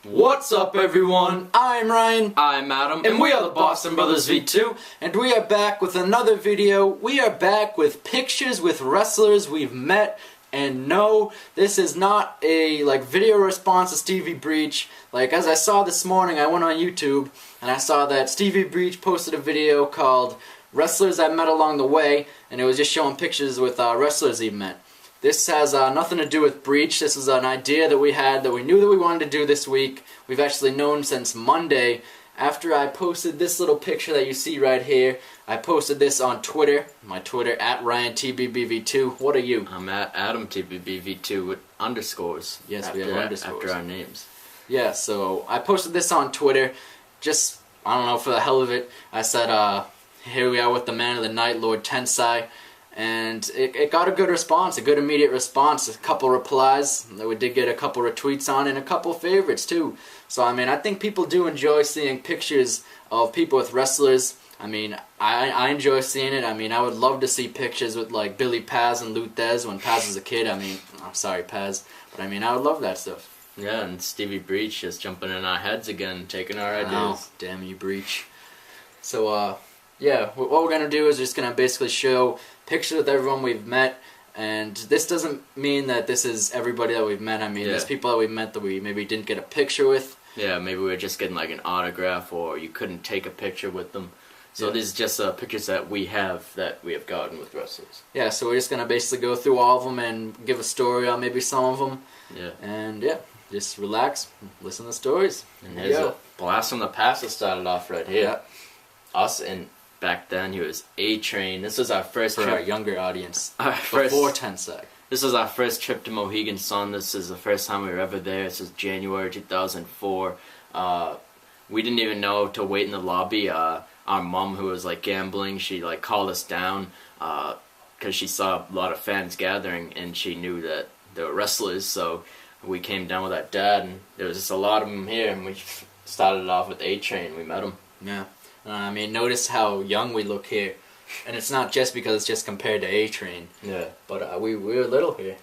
What's up, everyone? I'm Ryan. I'm Adam. And we are the Boston Brothers V2. And we are back with another video. We are back with pictures with wrestlers we've met. And no, this is not a video response to Stevie Breach. As I saw this morning, I went on YouTube and I saw that Stevie Breach posted a video called Wrestlers I Met Along the Way. And it was just showing pictures with wrestlers he met. This has nothing to do with Breach. This is an idea that we had that we knew that we wanted to do this week. We've actually known since Monday. After I posted this little picture that you see right here, I posted this on Twitter. My Twitter, at RyanTBBV2. What are you? I'm at AdamTBBV2 with underscores. Yes, we have underscores. After our names. Yeah, so I posted this on Twitter. Just, I don't know, for the hell of it. I said, here we are with the man of the night, Lord Tensai. And it got a good response, a good immediate response, a couple replies. We did get a couple retweets on and a couple favorites too. So I mean, I think people do enjoy seeing pictures of people with wrestlers. I mean, I enjoy seeing it. I mean, I would love to see pictures with Billy Paz and Luthez when Paz was a kid. I mean, I'm sorry Paz, but I mean, I would love that stuff. Yeah, and Stevie Breach just jumping in our heads again, taking our ideas. Oh, damn you, Breach. So yeah, what we're going to do is just going to basically show pictures with everyone we've met, and this doesn't mean that this is everybody that we've met. I mean, there's people that we've met that we maybe didn't get a picture with. Yeah, maybe we were just getting an autograph, or you couldn't take a picture with them. So these are just pictures that we have gotten with wrestlers. Yeah, so we're just going to basically go through all of them and give a story on maybe some of them. Yeah. And yeah, just relax, listen to the stories. And here's a blast from the past that started off right here. Yeah. Us and back then, he was A-Train. This was our first trip. For our younger audience. Before Tensai. This was our first trip to Mohegan Sun. This is the first time we were ever there. This was January 2004. We didn't even know to wait in the lobby. Our mom, who was gambling, she called us down because she saw a lot of fans gathering and she knew that they were wrestlers. So we came down with our dad, and there was just a lot of them here, and we started off with A-Train. We met him. Yeah. I mean, notice how young we look here. And it's not just because it's just compared to A-Train. Yeah. But we were little here.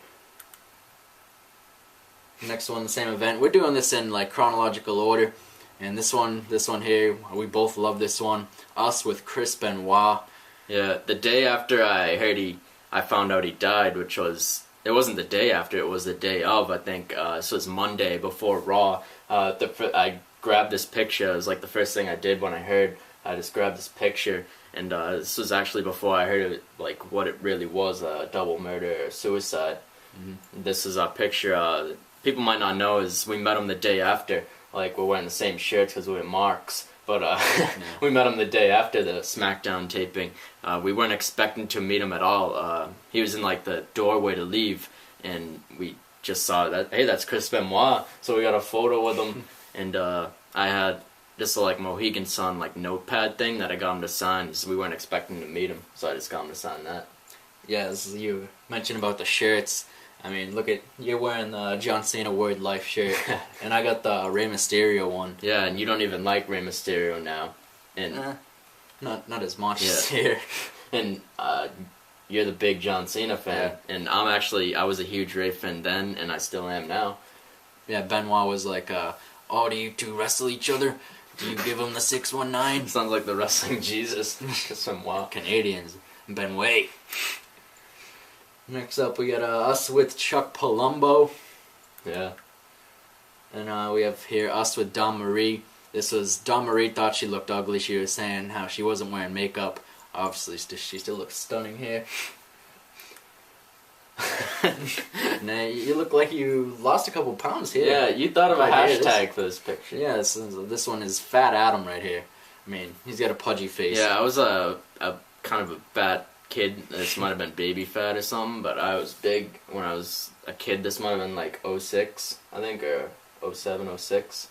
Next one, the same event. We're doing this in chronological order. And this one here, we both love this one. Us with Chris Benoit. Yeah, the day after I found out he died, which was, it wasn't the day after, it was the day of, I think. This was Monday before Raw. I grabbed this picture. It was the first thing I did when I heard. I just grabbed this picture, and this was actually before I heard what it really was, a double murder or suicide. Mm-hmm. This is our picture. People might not know is we met him the day after. We're wearing the same shirts because we were Marks, but we met him the day after the SmackDown taping. We weren't expecting to meet him at all. He was in the doorway to leave, and we just saw that, hey, that's Chris Benoit. So we got a photo with him, and I had just a Mohegan Sun notepad thing that I got him to sign. So we weren't expecting to meet him, so I just got him to sign that. Yeah, as you mentioned about the shirts. I mean, look at, you're wearing the John Cena Word Life shirt, and I got the Rey Mysterio one. Yeah, and you don't even like Rey Mysterio now. And not as much as here. And you're the big John Cena fan, and I was a huge Rey fan then, and I still am now. Yeah, Benoit was oh, do you two wrestle each other? Do you give him the 619? Sounds like the wrestling Jesus. Some wild Canadians. Benoit. Next up, we got us with Chuck Palumbo. Yeah. And we have here us with Dawn Marie. This was, Dawn Marie thought she looked ugly. She was saying how she wasn't wearing makeup. Obviously, she still looks stunning here. Now, you look like you lost a couple pounds here. Yeah, you thought of a hashtag for this picture. Yeah, this one is Fat Adam right here. I mean, he's got a pudgy face. Yeah, I was a kind of a fat kid. This might have been baby fat or something, but I was big when I was a kid. This might have been 06, I think, or 07, 06.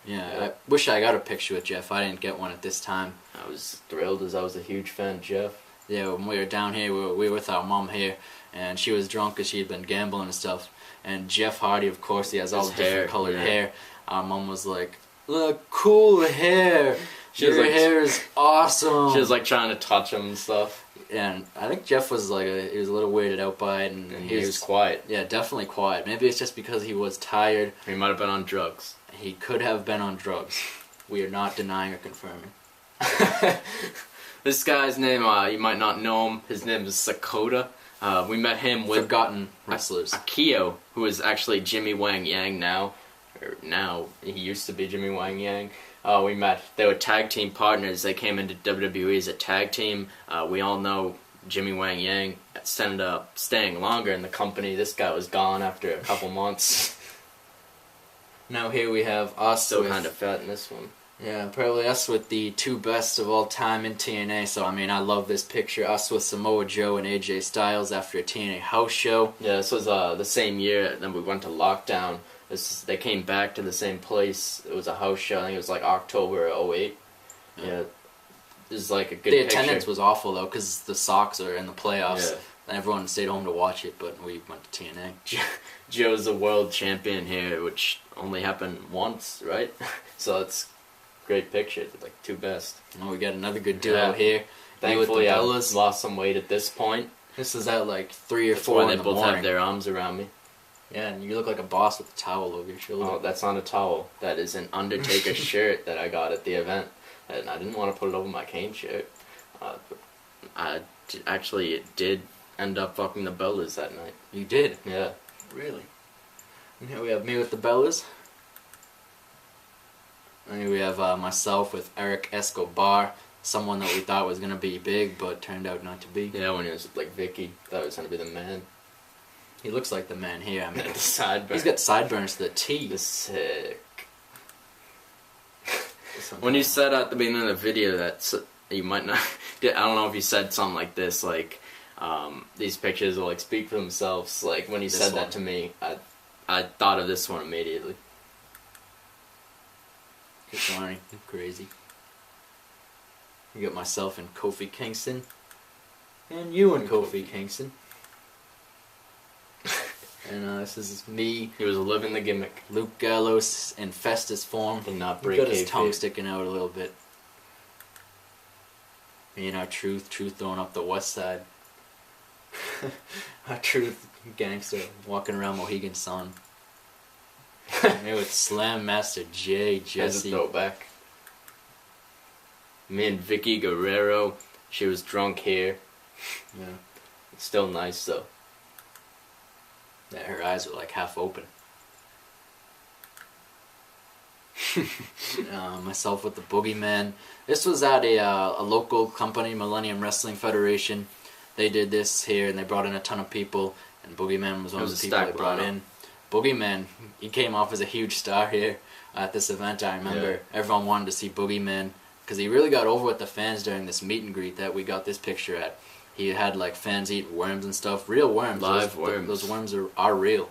Yeah, I wish I got a picture with Jeff. I didn't get one at this time. I was thrilled as I was a huge fan of Jeff. Yeah, when we were down here, we were with our mom here, and she was drunk because she had been gambling and stuff. And Jeff Hardy, of course, he has all the different colored hair. Our mom was like, "Look, cool hair. Your hair is awesome." She was trying to touch him and stuff. and I think Jeff was like he was a little weirded out by it, and he was quiet. Yeah, definitely quiet. Maybe it's just because he was tired. He might have been on drugs. He could have been on drugs. We are not denying or confirming. This guy's name, you might not know him. His name is Sakota. We met him with forgotten wrestlers. Akio, who is actually Jimmy Wang Yang now. Now he used to be Jimmy Wang Yang. We met. They were tag team partners. They came into WWE as a tag team. We all know Jimmy Wang Yang ended up staying longer in the company. This guy was gone after a couple months. Now here we have us. Still kind of fat in this one. Yeah, probably us with the two best of all time in TNA. So I mean, I love this picture. Us with Samoa Joe and AJ Styles after a TNA house show. Yeah, this was the same year. Then we went to lockdown. They came back to the same place. It was a house show. I think it was like October '08. Yeah, this is like a good. The attendance was awful though, because the Sox are in the playoffs, and everyone stayed home to watch it. But we went to TNA. Joe's a world champion here, which only happened once, right? So it's a great picture. Like two best. Oh, we got another good duo here. Thankfully, I lost some weight at this point. This is at like 3 or 4 in the morning. They both have their arms around me. Yeah, and you look like a boss with a towel over your shoulder. Oh, that's not a towel. That is an Undertaker shirt that I got at the event. And I didn't want to put it over my Kane shirt. Actually, it did end up fucking the Bellas that night. You did? Yeah. Really? And here we have me with the Bellas. And here we have myself with Eric Escobar. Someone that we thought was going to be big, but turned out not to be. Yeah, when he was like Vicky, thought he was going to be the man. He looks like the man here. I mean, the sideburns. He's got sideburns to the T. The sick. When you said at the beginning of the video that you might not, I don't know if you said something like this, like these pictures will like speak for themselves. Like when you said that to me, I thought of this one immediately. It's funny, crazy. You got myself and Kofi Kingston, and you and Kofi Kingston. And this is me. He was living the gimmick. Luke Gallows in Festus form. Did not break. Got his tongue sticking out a little bit. Me and our Truth throwing up the west side. Our Truth gangster walking around Mohegan Sun. Me with Slam Master Jay, Jesse. As a throwback. Me and Vicky Guerrero. She was drunk here. Yeah. It's still nice though. Yeah, her eyes were like half open. Myself with the Boogeyman. This was at a local company, Millennium Wrestling Federation. They did this here, and they brought in a ton of people. And Boogeyman was one of the people they brought in. Boogeyman, he came off as a huge star here at this event. I remember everyone wanted to see Boogeyman because he really got over with the fans during this meet and greet that we got this picture at. He had like fans eat worms and stuff, real worms. Live worms. Those worms are real.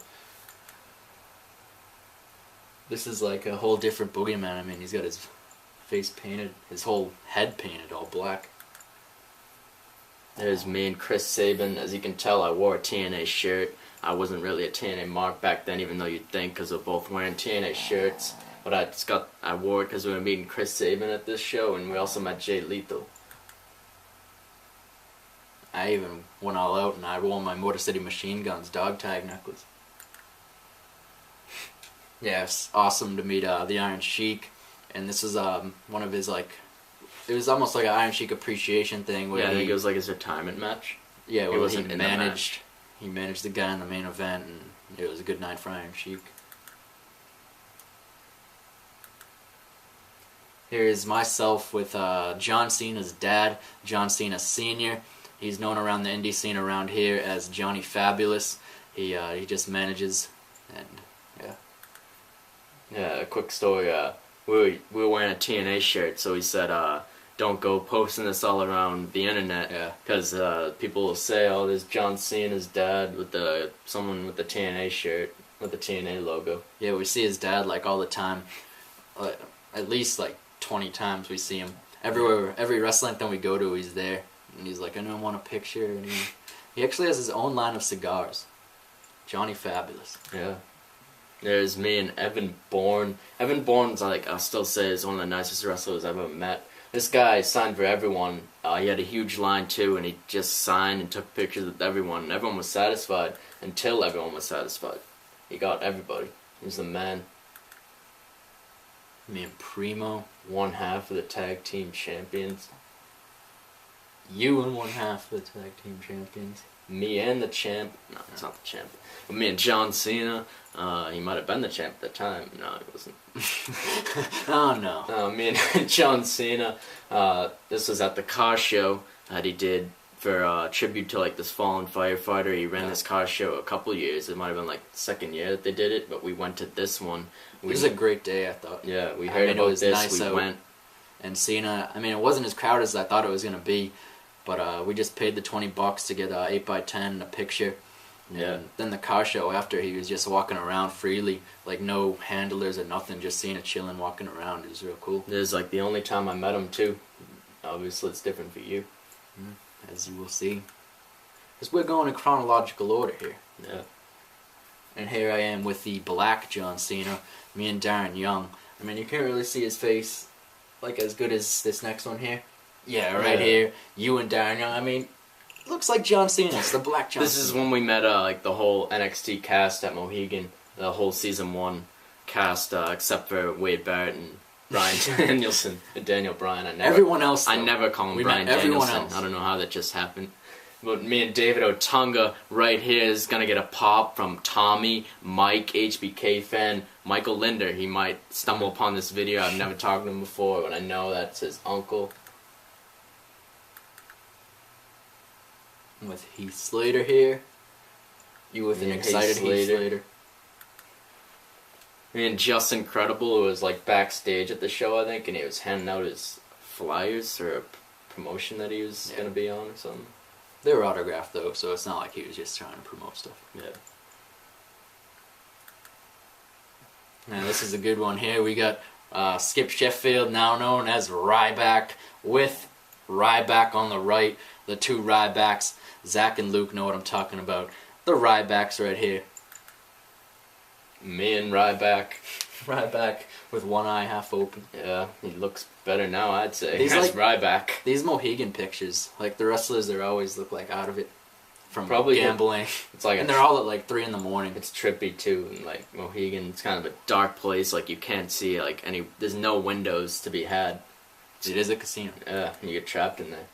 This is like a whole different Boogeyman. I mean, he's got his face painted, his whole head painted all black. There's me and Chris Sabin. As you can tell, I wore a TNA shirt. I wasn't really a TNA mark back then, even though you'd think, because we're both wearing TNA shirts. But I wore it because we were meeting Chris Sabin at this show, and we also met Jay Lethal. I even went all out and I wore my Motor City Machine Guns dog tag necklace. Yeah, it's awesome to meet the Iron Sheik, and this is one of his like, it was almost like an Iron Sheik appreciation thing where I think it was like his retirement match. Yeah, well, he managed the guy in the main event, and it was a good night for Iron Sheik. Here is myself with John Cena's dad, John Cena Sr. He's known around the indie scene around here as Johnny Fabulous. He just manages, and yeah. Yeah, a quick story. We were wearing a TNA shirt, so he said, "Don't go posting this all around the internet, because people will say, oh, there's John Cena's dad with someone with the TNA shirt with the TNA logo." Yeah, we see his dad like all the time. At least like 20 times we see him everywhere. Every wrestling thing we go to, he's there. And he's like, anyone want a picture? And he actually has his own line of cigars. Johnny Fabulous. Yeah. There's me and Evan Bourne. Evan Bourne's like, I'll still say, is one of the nicest wrestlers I've ever met. This guy signed for everyone. He had a huge line too, and he just signed and took pictures with everyone. And everyone was satisfied until everyone was satisfied. He got everybody. He's the man. Me and Primo. One half of the tag team champions. You and one half of the tag team champions. Me and the champ. No, it's not the champ. But me and John Cena. He might have been the champ at the time. No, he wasn't. Oh no. Me and John Cena. This was at the car show that he did for tribute to like this fallen firefighter. He ran this car show a couple years. It might have been like the second year that they did it, but we went to this one. It was a great day, I thought. Yeah, we heard about this. Nice we went. And Cena, I mean, it wasn't as crowded as I thought it was gonna be, but we just paid the $20 to get 8x10 and a picture. Yeah. And then the car show after, he was just walking around freely, like no handlers or nothing, just Cena chilling, walking around. It was real cool. This is like the only time I met him too. Obviously, it's different for you. As you will see. Because we're going in chronological order here. Yeah. And here I am with the black John Cena, me and Darren Young. I mean, you can't really see his face like as good as this next one here. Yeah, right here. You and Darren Young. I mean, looks like John Cena. It's the black John This Cena. is when we met like the whole NXT cast at Mohegan. The whole season 1 cast, except for Wade Barrett and Bryan Danielson and Daniel Bryan. Everyone else, though. I never call him Bryan Danielson. I don't know how that just happened. But me and David Otunga right here is going to get a pop from Tommy, Mike, HBK fan, Michael Linder. He might stumble upon this video. I've never talked to him before, but I know that's his uncle. With Heath Slater here. You with an excited Heath Slater. Me and Justin Credible, who was like backstage at the show, I think, and he was handing out his flyers for a promotion that he was going to be on or something. They were autographed though, so it's not like he was just trying to promote stuff. Yeah. Now this is a good one here. We got Skip Sheffield, now known as Ryback, with Ryback on the right. The two Rybacks. Zach and Luke know what I'm talking about. The Rybacks right here. Me and Ryback. Ryback with one eye half open. Yeah, he looks better now, I'd say. These That's Ryback. These Mohegan pictures, like the wrestlers, they always look like out of it from probably gambling. It's like, and they're all at like 3 in the morning. It's trippy too, and like Mohegan, it's kind of a dark place. Like you can't see like any. There's no windows to be had. It is a casino. Yeah, you get trapped in there.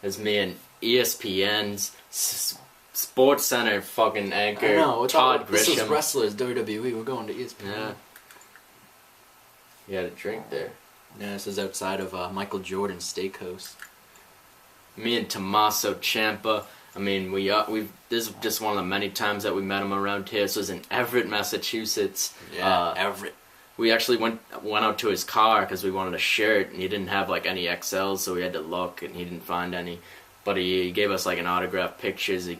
There's me and ESPN's Sports Center fucking anchor. I know. Todd Grisham. This is wrestlers, WWE. We're going to ESPN. Yeah. You had a drink there. Yeah, this is outside of Michael Jordan's Steakhouse. Me and Tommaso Ciampa. I mean, this is just one of the many times that we met him around here. This was in Everett, Massachusetts. Yeah, Everett. We actually went out to his car because we wanted a shirt, and he didn't have like any XLs, so we had to look, and he didn't find any. But he gave us like an autographed pictures. We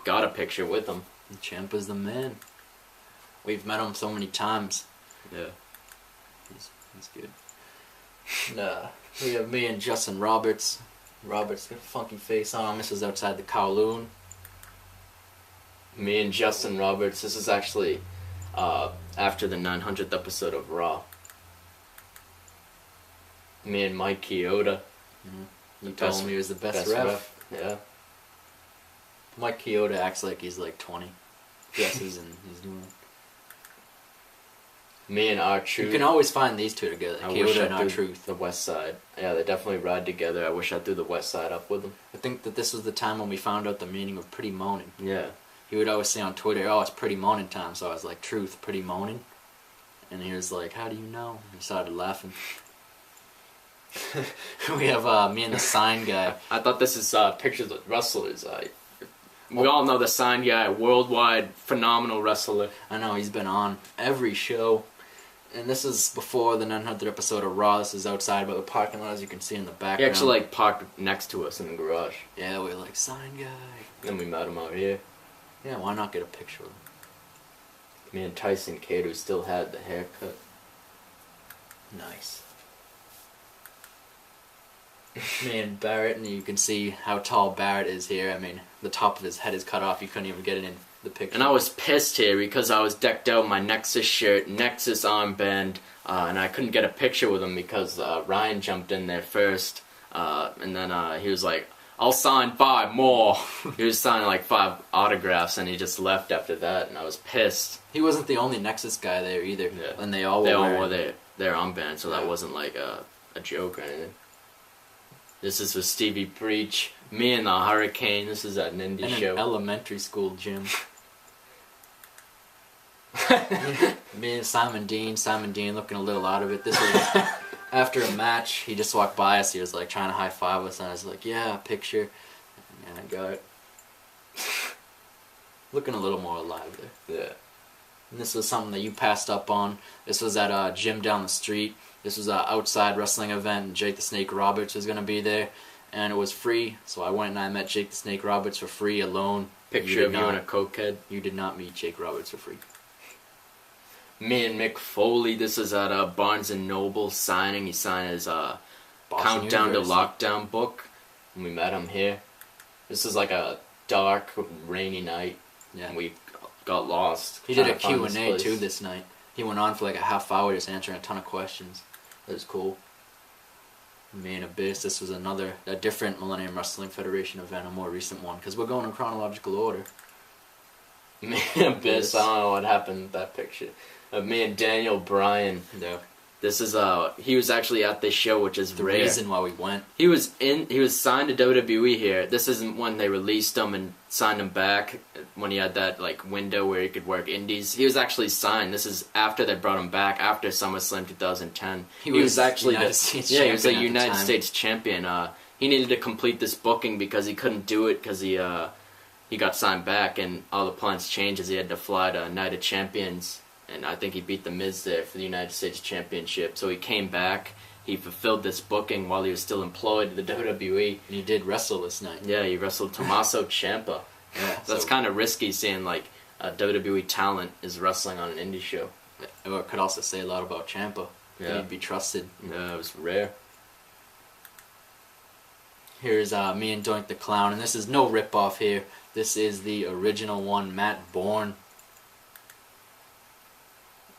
got a picture with him. Ciampa's the man. We've met him so many times. Yeah. He's good. And, we have me and Justin Roberts. Roberts got a funky face on him. This is outside the Kowloon. Me and Justin Roberts. This is actually after the 900th episode of Raw. Me and Mike Chioda. He told him he was the best ref. Yeah. Mike Chioda acts like he's like 20. Dresses and he's doing it. Me and R-Truth. You can always find these two together. Chioda and R-Truth. The West Side. Yeah, they definitely ride together. I wish I threw the West Side up with them. I think that this was the time when we found out the meaning of pretty moaning. Yeah. He would always say on Twitter, "Oh, it's pretty moaning time." So I was like, "Truth, pretty moaning?" And he was like, "How do you know?" And he started laughing. We have me and the sign guy. I thought this is pictures with wrestlers. We all know the sign guy, worldwide phenomenal wrestler. I know, he's been on every show. And this is before the 900th episode of Raw. This is outside by the parking lot, as you can see in the background. He actually parked next to us in the garage. Yeah, we were like, sign guy. Then we met him out here. Yeah, why not get a picture of him? Me and Tyson Kidd, who still had the haircut. Nice. Me and Barrett, and you can see how tall Barrett is here. I mean, the top of his head is cut off. You couldn't even get it in the picture. And I was pissed here because I was decked out in my Nexus shirt, Nexus armband, and I couldn't get a picture with him because Ryan jumped in there first. And then he was like, I'll sign 5 more. He was signing like 5 autographs, and he just left after that, and I was pissed. He wasn't the only Nexus guy there either. Yeah. And they all wore their armband, so that wasn't like a joke or anything. This is with Stevie Preach. Me and the Hurricane. This is at an indie show. An elementary school gym. Me and Simon Dean looking a little out of it. This was after a match. He just walked by us. He was like trying to high five us, and I was like, "Yeah, picture." And I got it. Looking a little more alive there. Yeah. And this was something that you passed up on. This was at a gym down the street. This was an outside wrestling event, and Jake the Snake Roberts was going to be there. And it was free, so I went and I met Jake the Snake Roberts for free alone. Picture of you and a cokehead. You did not meet Jake Roberts for free. Me and Mick Foley, this is at Barnes & Noble signing. He signed his Countdown to Lockdown book. And we met him here. This is like a dark, rainy night. Yeah. And we got lost. He did a Q&A too this night. He went on for like a half hour just answering a ton of questions. That was cool. Me and Abyss, this was a different Millennium Wrestling Federation event, a more recent one, because we're going in chronological order. Me and Abyss, I don't know what happened with that picture. Me and Daniel Bryan. Yeah. This is he was actually at this show, which is the rare. reason why we went. He was signed to WWE here. This isn't when they released him and signed him back when he had that like window where he could work indies. He was actually signed. This is after they brought him back after SummerSlam 2010. He was actually he was a United States champion. He needed to complete this booking because he couldn't do it because he got signed back, and all the plans changed as he had to fly to Night of Champions. And I think he beat The Miz there for the United States Championship. So he came back. He fulfilled this booking while he was still employed at the WWE. And he did wrestle this night. Yeah, he wrestled Tommaso Ciampa. Yeah, so that's kind of risky seeing like a WWE talent is wrestling on an indie show. Or it could also say a lot about Ciampa. Yeah. He'd be trusted. Yeah, it was rare. Here's me and Doink the Clown. And this is no ripoff here. This is the original one, Matt Bourne.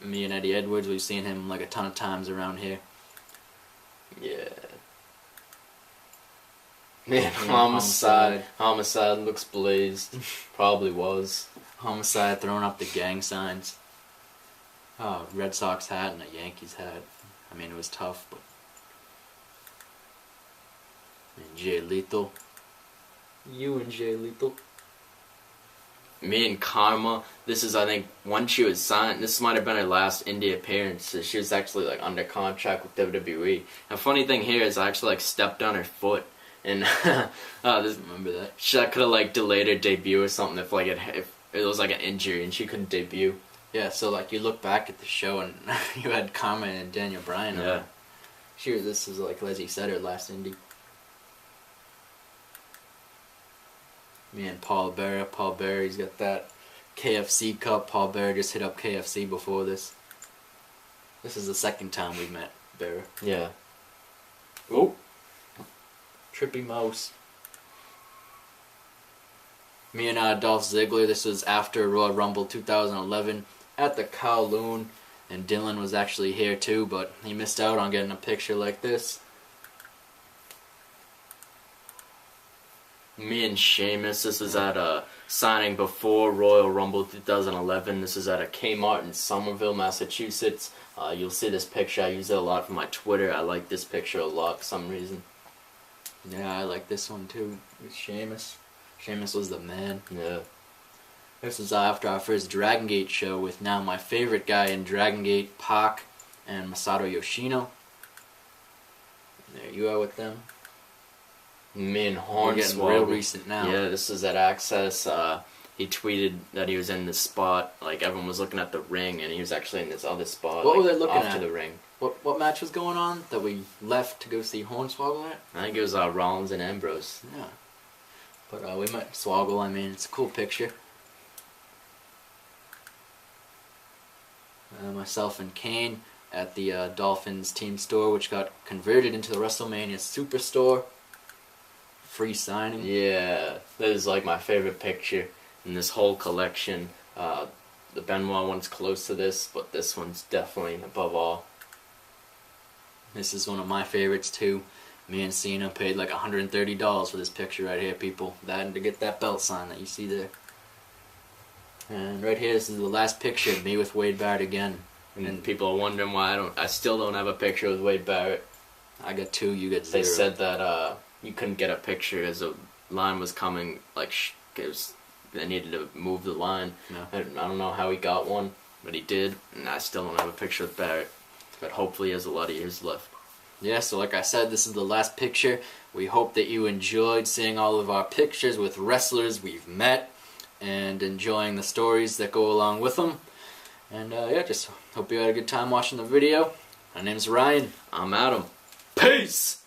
Me and Eddie Edwards, we've seen him like a ton of times around here. Yeah. Man, Homicide looks blazed. Probably was. Homicide throwing up the gang signs. Oh, Red Sox hat and a Yankees hat. I mean, it was tough, but... And Jay Lethal. You and Jay Lethal. Me and Karma, this is, I think, when she was signed, this might have been her last indie appearance. She was actually, like, under contract with WWE. And funny thing here is I actually, like, stepped on her foot. And, remember that? That could have, like, delayed her debut or something if, like, if it was, like, an injury and she couldn't debut. Yeah, so, like, you look back at the show and you had Karma and Daniel Bryan. Yeah. Sure, this is, like, Leslie said, her last indie. Me and Paul Bearer. Paul Bearer, he's got that KFC cup. Paul Bearer just hit up KFC before this. This is the second time we met Bearer. Yeah. Oh. Trippy Mouse. Me and Dolph Ziggler. This was after Royal Rumble 2011 at the Kowloon. And Dylan was actually here too, but he missed out on getting a picture like this. Me and Sheamus, this is at a signing before Royal Rumble 2011. This is at a Kmart in Somerville, Massachusetts. You'll see this picture. I use it a lot for my Twitter. I like this picture a lot for some reason. Yeah, I like this one too. With Sheamus. Sheamus was the man. Yeah. This was after our first Dragon Gate show with now my favorite guy in Dragon Gate, Pac, and Masato Yoshino. There you are with them. Me and We're getting real recent now. Yeah, this is at Access. He tweeted that he was in this spot. Like, everyone was looking at the ring, and he was actually in this other spot. What were they looking off at? to the ring. What match was going on that we left to go see Hornswoggle at? I think it was Rollins and Ambrose. Yeah. But we met Swoggle. I mean, it's a cool picture. Myself and Kane at the Dolphins team store, which got converted into the WrestleMania Superstore. Free signing. Yeah, that is like my favorite picture. in this whole collection. The Benoit one's close to this, but this one's definitely above all. This is one of my favorites too. Me and Cena paid like $130 for this picture right here, people. That and to get that belt sign that you see there. And right here, this is the last picture of me with Wade Barrett again. And people are wondering why I still don't have a picture with Wade Barrett. I got 2, you got 0. They said that you couldn't get a picture as a line was coming, like they needed to move the line. No. I don't know how he got one, but he did, and I still don't have a picture with Barrett. But hopefully he has a lot of years left. Yeah, so like I said, this is the last picture. We hope that you enjoyed seeing all of our pictures with wrestlers we've met and enjoying the stories that go along with them. And yeah, just hope you had a good time watching the video. My name's Ryan. I'm Adam. Peace!